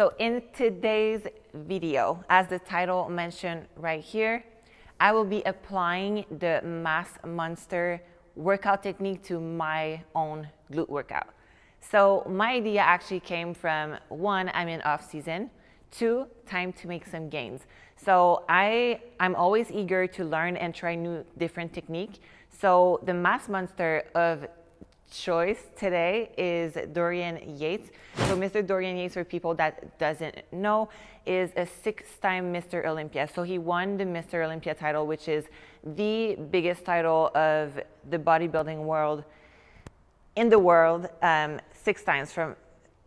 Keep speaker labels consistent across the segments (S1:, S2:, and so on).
S1: So in today's video, as the title mentioned right here, I will be applying the Mass Monster workout technique to my own glute workout. So my idea actually came from, one, I'm in off season, two, time to make some gains. So I'm always eager to learn and try new different technique. So the Mass Monster of choice today is Dorian Yates. So Mr. Dorian Yates, for people that doesn't know, is a 6-time Mr. Olympia. So he won the Mr. Olympia title, which is the biggest title of the bodybuilding world in the world, 6 times, from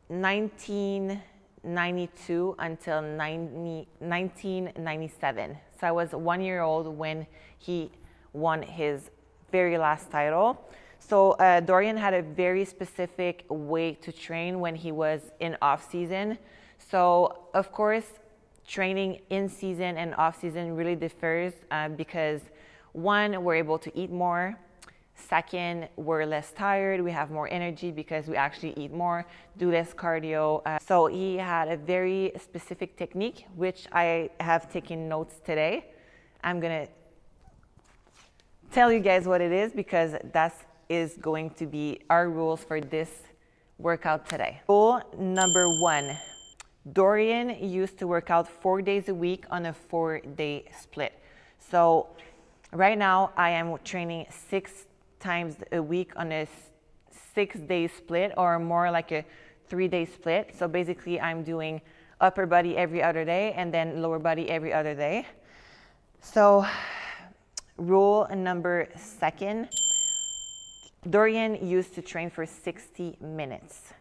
S1: 1992 until 1997. So I was 1 year old when he won his very last title. So Dorian had a very specific way to train when he was in off season. So of course, training in season and off season really differs because, one, we're able to eat more. Second, we're less tired. We have more energy because we actually eat more, do less cardio. So he had a very specific technique, which I have taken notes today. I'm gonna tell you guys what it is because that's going to be our rules for this workout today. Rule number 1, Dorian used to work out 4 days a week on a 4-day split. So right now I am training 6 times a week on a 6-day split, or more like a 3-day split. So basically I'm doing upper body every other day and then lower body every other day. So rule number 2, Dorian used to train for 60 minutes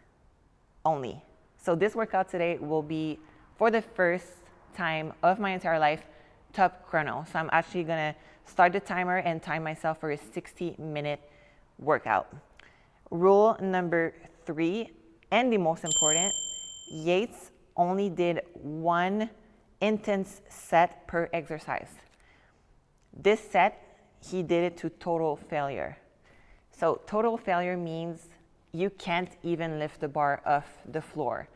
S1: only. So this workout today will be, for the first time of my entire life, top chrono. So I'm actually gonna start the timer and time myself for a 60-minute workout. Rule number 3, and the most important, Yates only did 1 intense set per exercise. This set, he did it to total failure. So total failure means you can't even lift the bar off the floor.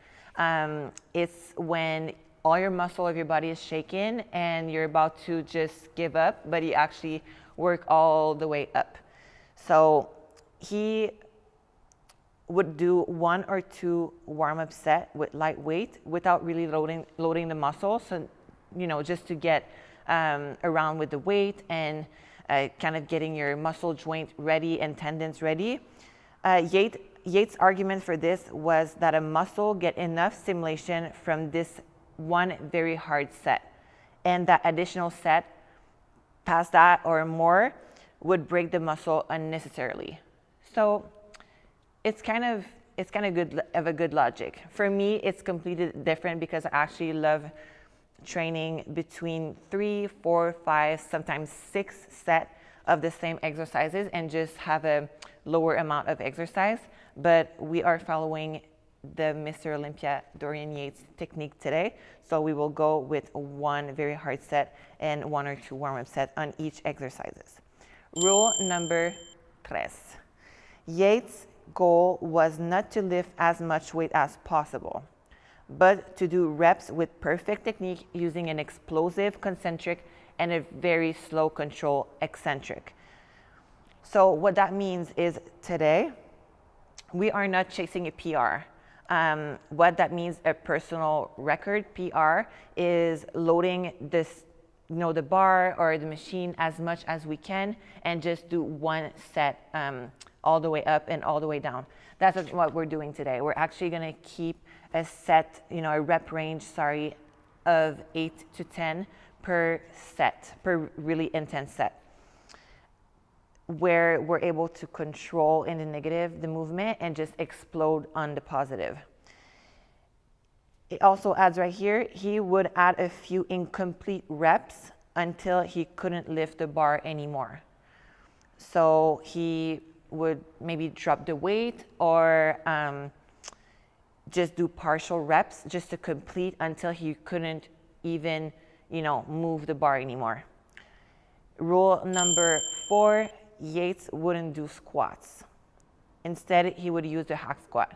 S1: It's when all your muscle of your body is shaken and you're about to just give up, but you actually work all the way up. So he would do 1 or 2 warm-up set with light weight without really loading the muscle. So, just to get around with the weight and kind of getting your muscle joint ready and tendons ready. Yates' argument for this was that a muscle get enough stimulation from this one very hard set, and that additional set past that or more would break the muscle unnecessarily. So it's kind of good of a good logic. For me, it's completely different because I actually love training between 3, 4, 5, sometimes 6 sets of the same exercises and just have a lower amount of exercise. But we are following the Mr. Olympia Dorian Yates technique today. So we will go with 1 very hard set and 1 or 2 warm-up sets on each exercises. Rule number 3. Yates' goal was not to lift as much weight as possible, but to do reps with perfect technique using an explosive concentric and a very slow control eccentric. So what that means is today, we are not chasing a PR. What that means, a personal record PR, is loading this, the bar or the machine as much as we can and just do 1 set all the way up and all the way down. That's what we're doing today. We're actually gonna keep a set, a rep range, of 8 to 10 per set, per really intense set, where we're able to control in the negative the movement and just explode on the positive. It also adds right here, he would add a few incomplete reps until he couldn't lift the bar anymore. So he would maybe drop the weight or just do partial reps just to complete until he couldn't even, move the bar anymore. Rule number 4, Yates wouldn't do squats. Instead, he would use the hack squat.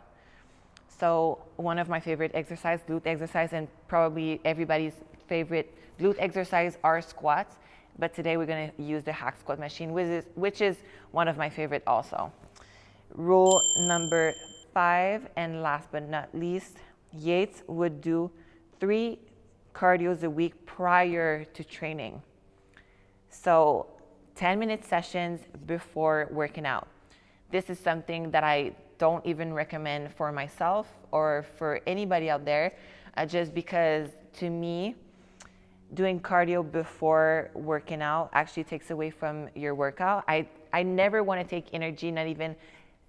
S1: So one of my favorite exercise, glute exercise, and probably everybody's favorite glute exercise are squats. But today we're going to use the hack squat machine, which is one of my favorite also. Rule number 5, and last but not least, Yates would do 3 cardios a week prior to training. So 10-minute sessions before working out. This is something that I don't even recommend for myself or for anybody out there, just because to me, doing cardio before working out actually takes away from your workout. I never want to take energy, not even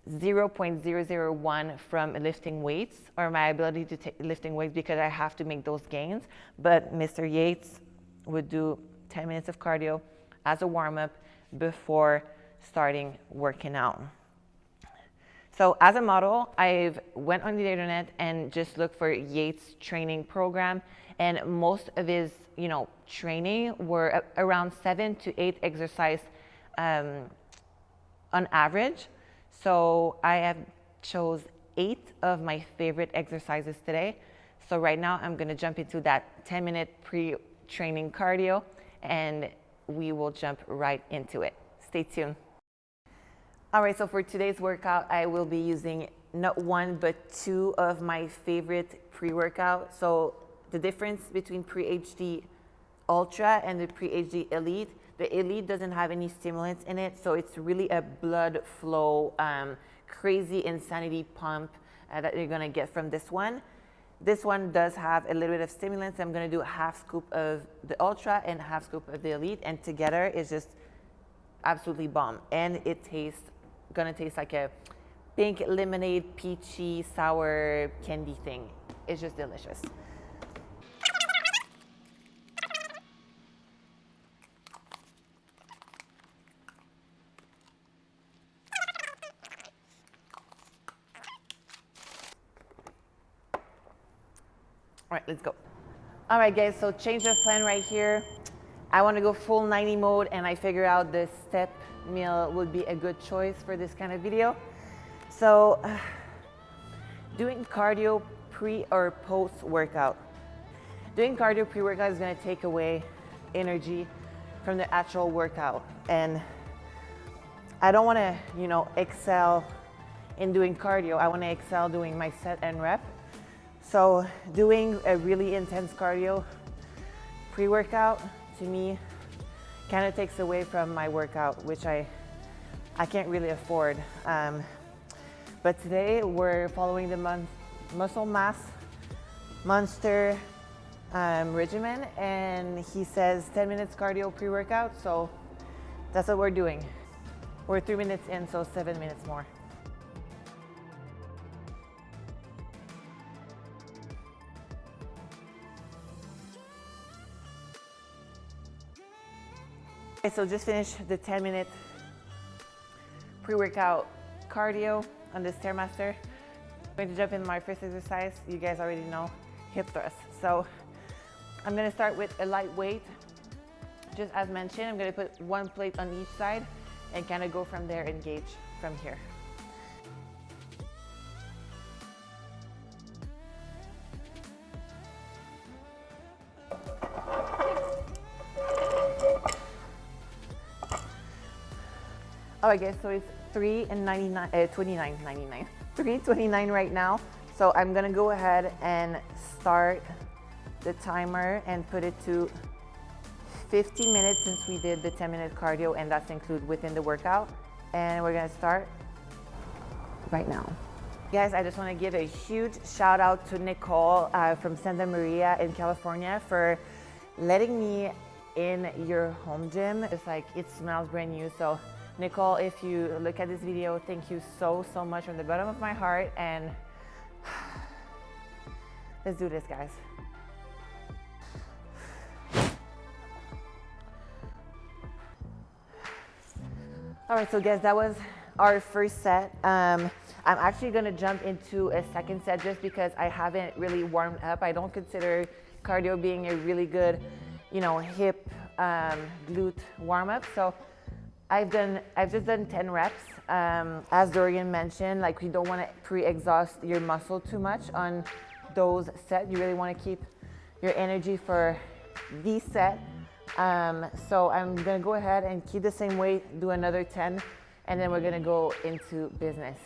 S1: 0.001 from lifting weights or my ability to take lifting weights, because I have to make those gains. But Mr. Yates would do 10 minutes of cardio as a warm-up before starting working out. So as a model, I've went on the internet and just looked for Yates training program, and most of his, training were around 7 to 8 exercise on average. So I have chose 8 of my favorite exercises today. So right now I'm going to jump into that 10-minute pre-training cardio, and we will jump right into it. Stay tuned. All right, so for today's workout, I will be using not 1 but 2 of my favorite pre-workout. So the difference between Pre-HD Ultra and the Pre-HD Elite, the Elite doesn't have any stimulants in it, so it's really a blood flow, crazy insanity pump that you're gonna get from this one. This one does have a little bit of stimulants. I'm gonna do a half scoop of the Ultra and a half scoop of the Elite, and together it's just absolutely bomb. And it gonna taste like a pink lemonade, peachy, sour candy thing. It's just delicious. All right, let's go. All right, guys, so change of plan right here. I want to go full 90 mode, and I figure out the step meal would be a good choice for this kind of video. So doing cardio pre or post workout. Doing cardio pre-workout is going to take away energy from the actual workout. And I don't want to, excel in doing cardio. I want to excel doing my set and rep. So doing a really intense cardio pre-workout, to me, kind of takes away from my workout, which I can't really afford. But today we're following the Muscle Mass Monster regimen, and he says 10 minutes cardio pre-workout, so that's what we're doing. We're 3 minutes in, so 7 minutes more. Okay, so just finished the 10-minute pre-workout cardio on the Stairmaster. I'm going to jump in my first exercise. You guys already know, hip thrust. So I'm going to start with a light weight. Just as mentioned, I'm going to put 1 plate on each side and kind of go from there and gauge from here. All right, guys, so it's 3:29 right now. So I'm gonna go ahead and start the timer and put it to 50 minutes since we did the 10-minute cardio, and that's included within the workout. And we're gonna start right now. Guys, I just wanna give a huge shout out to Nicole from Santa Maria in California for letting me in your home gym. It's like, it smells brand new. So Nicole, if you look at this video, thank you so much from the bottom of my heart, and let's do this, guys. All right, so guys, that was our first set. I'm actually gonna jump into a second set just because I haven't really warmed up. I don't consider cardio being a really good, hip, glute warm up. So I've just done 10 reps As Dorian mentioned, like you don't want to pre-exhaust your muscle too much on those sets. You really want to keep your energy for the set. So I'm gonna go ahead and keep the same weight, do another 10, and then we're gonna go into business.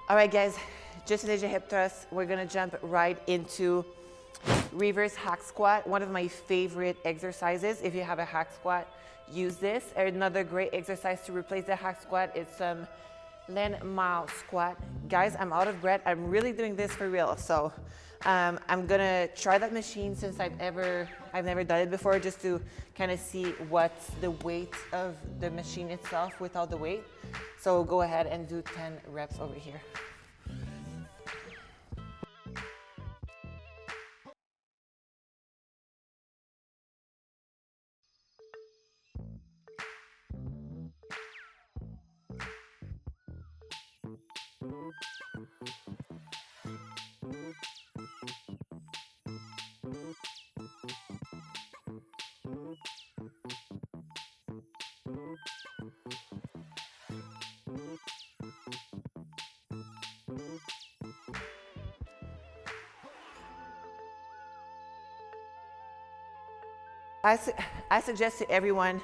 S1: All right, guys, just finished a hip thrust. We're gonna jump right into reverse hack squat, one of my favorite exercises. If you have a hack squat, use this. Another great exercise to replace the hack squat is some Len Mao squat. Guys, I'm out of breath. I'm really doing this for real. So I'm gonna try that machine since I've never done it before, just to kind of see what's the weight of the machine itself without the weight. So go ahead and do 10 reps over here. I suggest to everyone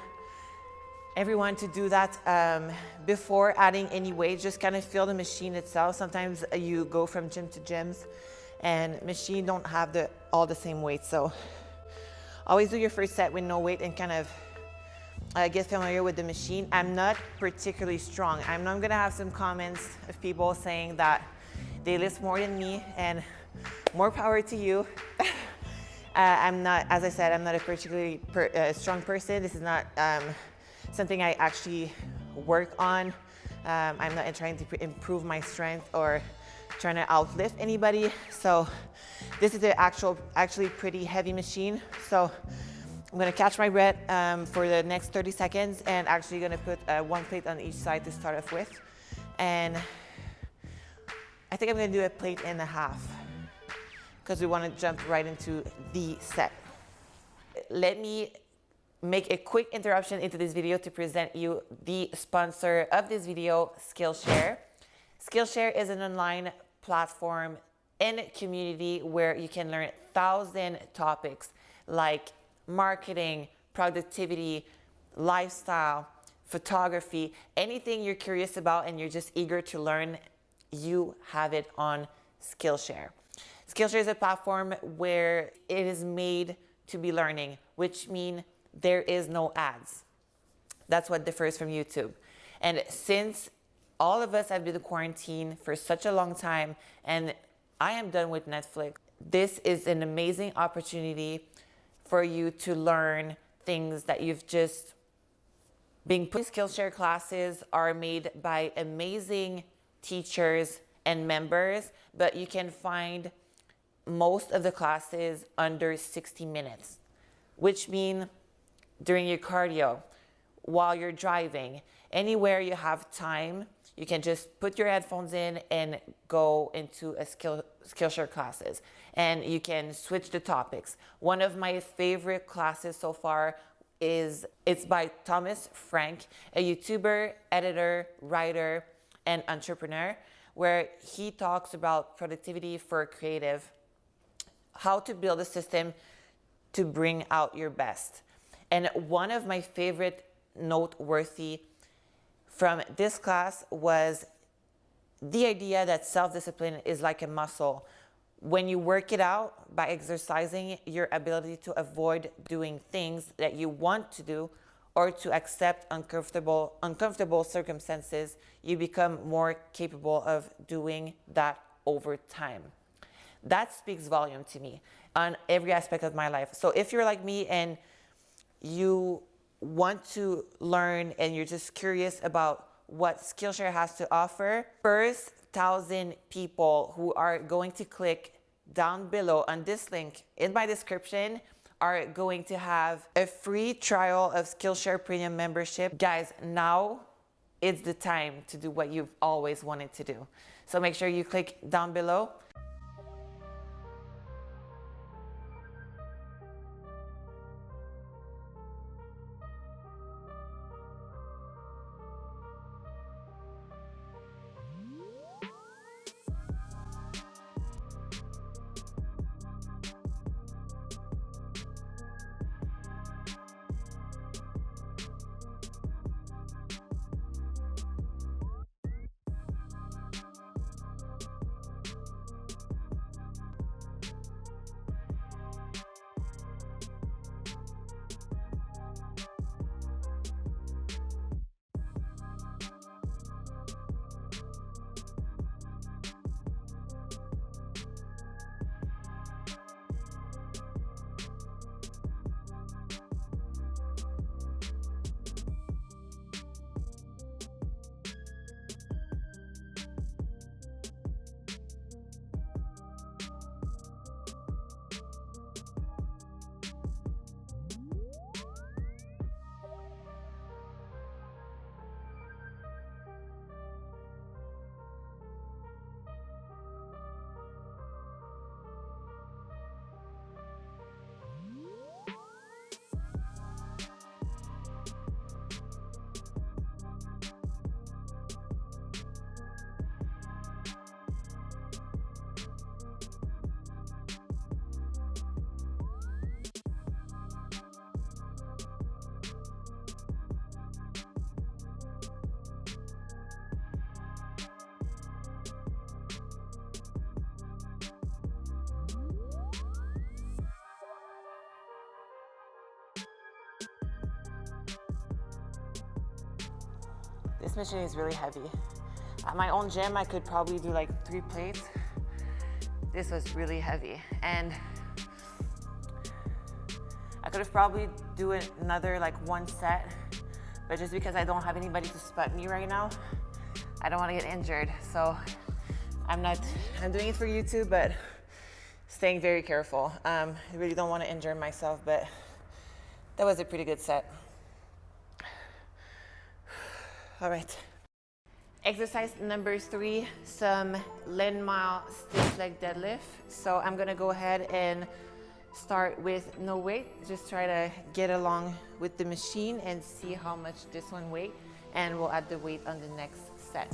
S1: to do that before adding any weight. Just kind of feel the machine itself. Sometimes you go from gym to gyms and machine don't have all the same weight. So always do your first set with no weight and kind of get familiar with the machine. I'm not particularly strong. I'm gonna have some comments of people saying that they lift more than me, and more power to you. I'm not, as I said, I'm not a particularly strong person. This is not something I actually work on. I'm not trying to improve my strength or trying to outlift anybody. So this is an actually pretty heavy machine. So I'm gonna catch my breath for the next 30 seconds and actually gonna put one plate on each side to start off with. And I think I'm gonna do a plate and a half, because we want to jump right into the set. Let me make a quick interruption into this video to present you the sponsor of this video, Skillshare. Skillshare is an online platform and community where you can learn 1,000 topics like marketing, productivity, lifestyle, photography, anything you're curious about and you're just eager to learn, you have it on Skillshare. Skillshare is a platform where it is made to be learning, which means there is no ads. That's what differs from YouTube. And since all of us have been quarantined for such a long time, and I am done with Netflix, this is an amazing opportunity for you to learn things that you've just been put. Skillshare classes are made by amazing teachers and members, but you can find most of the classes under 60 minutes, which means during your cardio, while you're driving, anywhere you have time, you can just put your headphones in and go into a Skillshare classes, and you can switch the topics. One of my favorite classes so far it's by Thomas Frank, a YouTuber, editor, writer, and entrepreneur, where he talks about productivity for creative, how to build a system to bring out your best. And one of my favorite noteworthy from this class was the idea that self-discipline is like a muscle. When you work it out by exercising your ability to avoid doing things that you want to do or to accept uncomfortable circumstances, you become more capable of doing that over time. That speaks volume to me on every aspect of my life. So if you're like me and you want to learn and you're just curious about what Skillshare has to offer, first 1,000 people who are going to click down below on this link in my description are going to have a free trial of Skillshare Premium membership. Guys, now it's the time to do what you've always wanted to do. So make sure you click down below. This machine is really heavy. At my own gym, I could probably do like 3 plates. This was really heavy. And I could have probably do another like 1 set, but just because I don't have anybody to spot me right now, I don't want to get injured. So I'm doing it for YouTube, but staying very careful. I really don't want to injure myself, but that was a pretty good set. All right. Exercise number 3, some lean mile stiff leg deadlift. So I'm gonna go ahead and start with no weight. Just try to get along with the machine and see how much this one weighs, and we'll add the weight on the next set.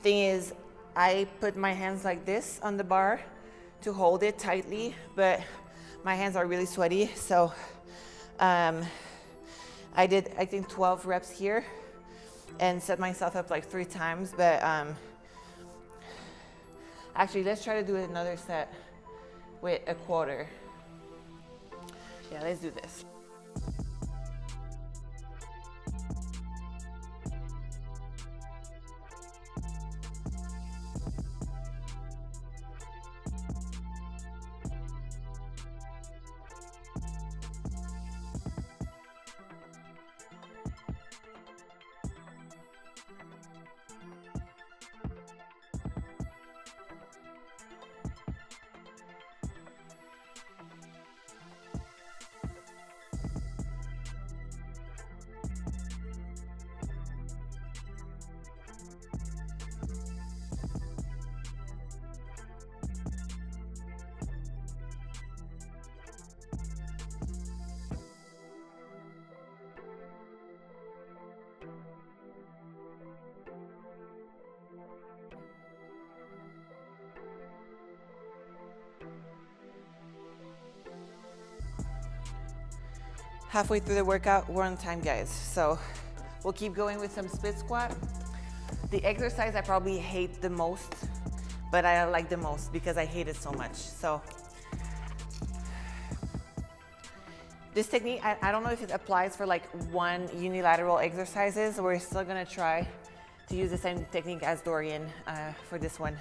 S1: Thing is, I put my hands like this on the bar to hold it tightly, but my hands are really sweaty, so I did, I think 12 reps here and set myself up like 3 times, but actually let's try to do another set with a quarter. Yeah, let's do this. Halfway through the workout, we're on time, guys. So we'll keep going with some split squat. The exercise I probably hate the most, but I like the most because I hate it so much. So this technique, I don't know if it applies for like one unilateral exercises. We're still gonna try to use the same technique as Dorian for this one.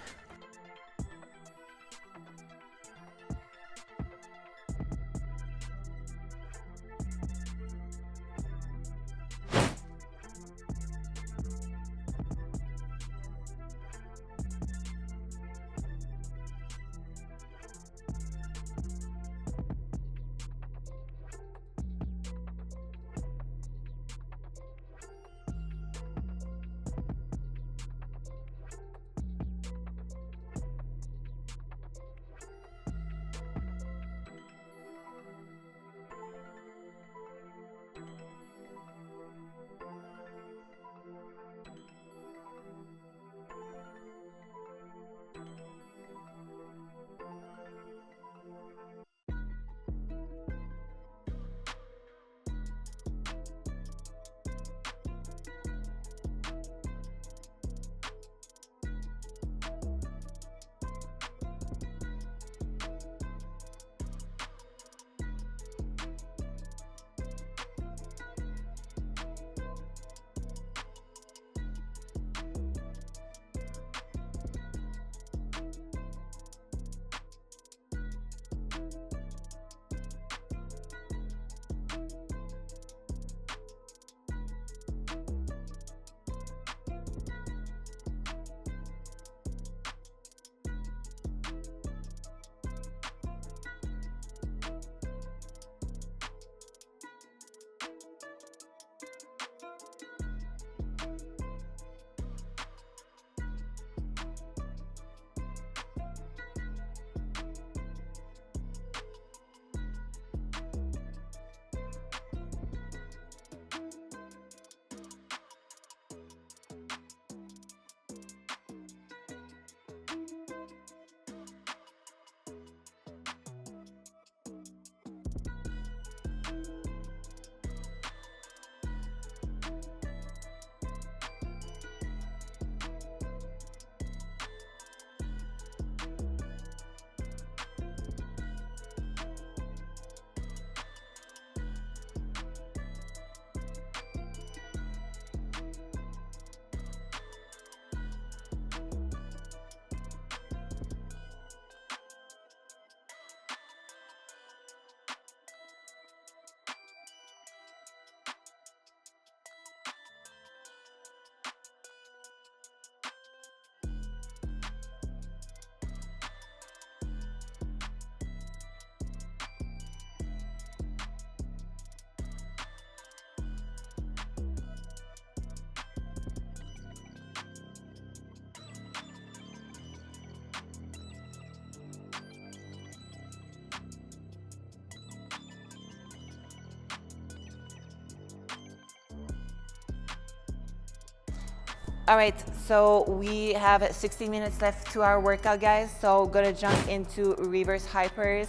S1: All right, so we have 60 minutes left to our workout, guys. So gonna jump into reverse hypers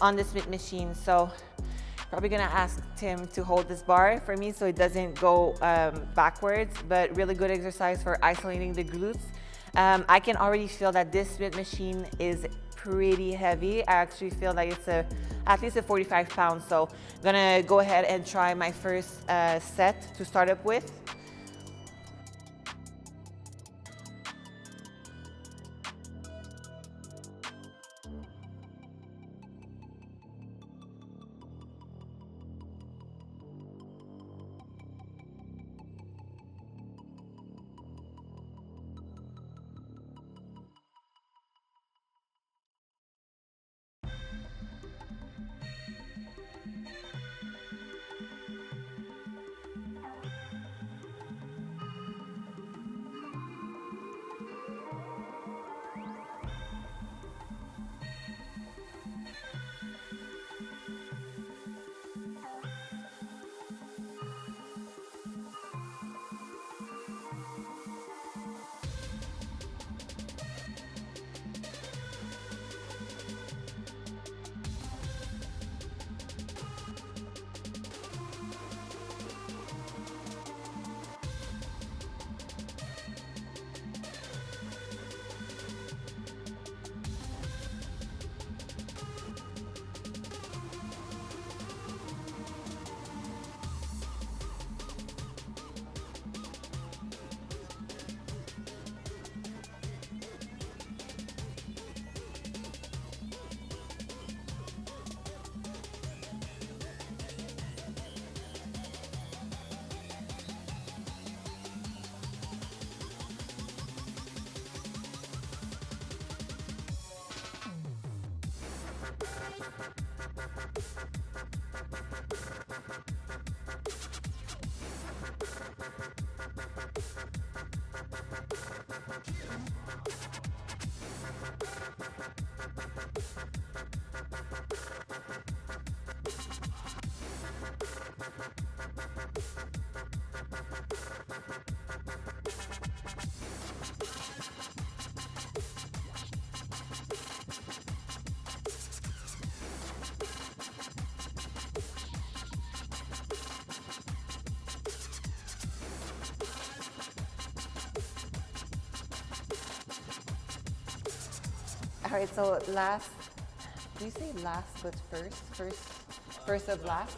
S1: on the Smith machine. So Probably gonna ask Tim to hold this bar for me so it doesn't go backwards, but really good exercise for isolating the glutes. I can already feel that this Smith machine is pretty heavy. I actually feel like it's at least a 45 pounds. So I'm gonna go ahead and try my first set to start up with. All right, so last, do you say last but first? First of last?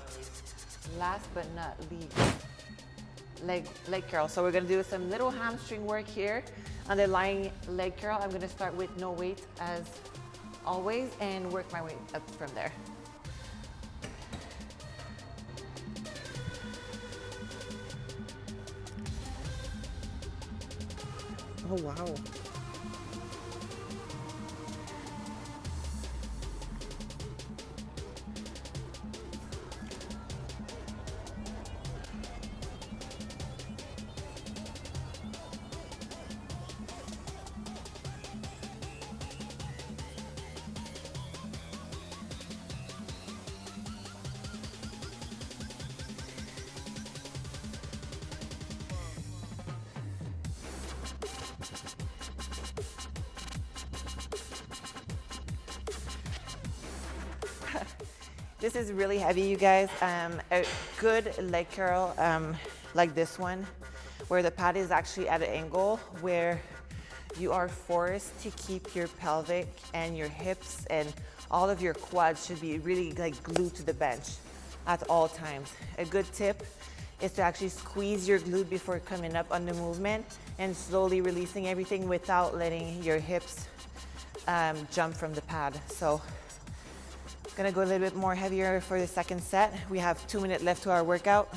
S1: Last but not least, leg curl. So we're gonna do some little hamstring work here on the lying leg curl. I'm gonna start with no weight as always and work my way up from there. Oh, wow. This is really heavy, you guys. A good leg curl like this one, where the pad is actually at an angle where you are forced to keep your pelvic and your hips and all of your quads should be really like glued to the bench at all times. A good tip is to actually squeeze your glute before coming up on the movement and slowly releasing everything without letting your hips jump from the pad. So gonna go a little bit more heavier for the second set. We have 2 minutes left to our workout.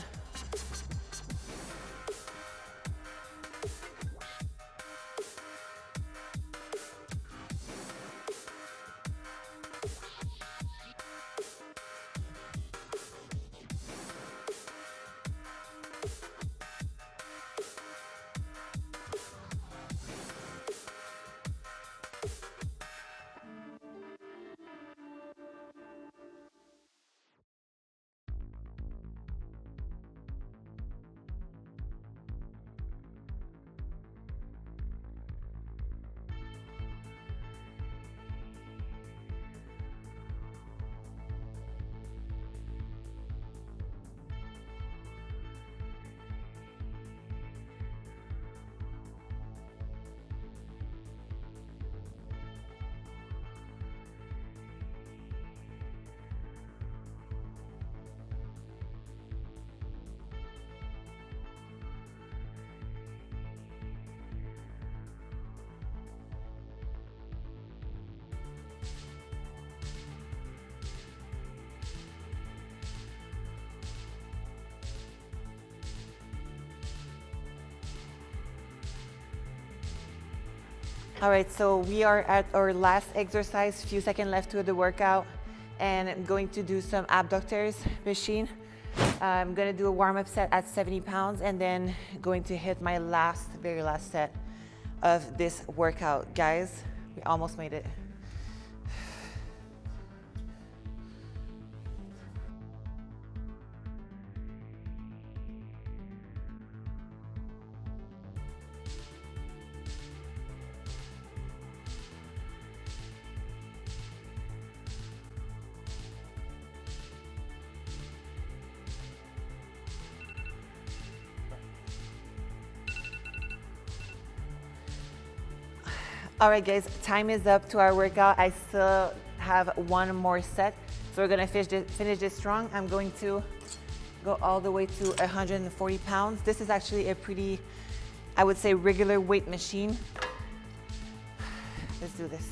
S1: All right, so we are at our last exercise, few seconds left to the workout, and I'm going to do some abductors machine. I'm gonna do a warm-up set at 70 pounds and then going to hit my very last set of this workout. Guys, we almost made it. All right, guys, time is up to our workout. I still have one more set, so we're gonna finish this strong. I'm going to go all the way to 140 pounds. This is actually a pretty, I would say, regular weight machine. Let's do this.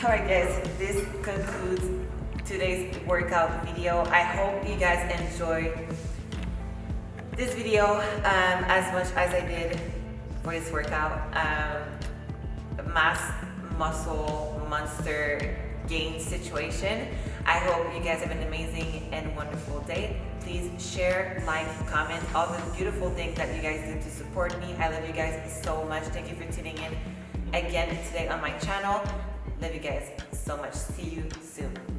S1: All right, guys, this concludes today's workout video. I hope you guys enjoyed this video as much as I did for this workout. Mass muscle monster gain situation. I hope you guys have an amazing and wonderful day. Please share, like, comment, all the beautiful things that you guys do to support me. I love you guys so much. Thank you for tuning in again today on my channel. Love you guys so much. See you soon.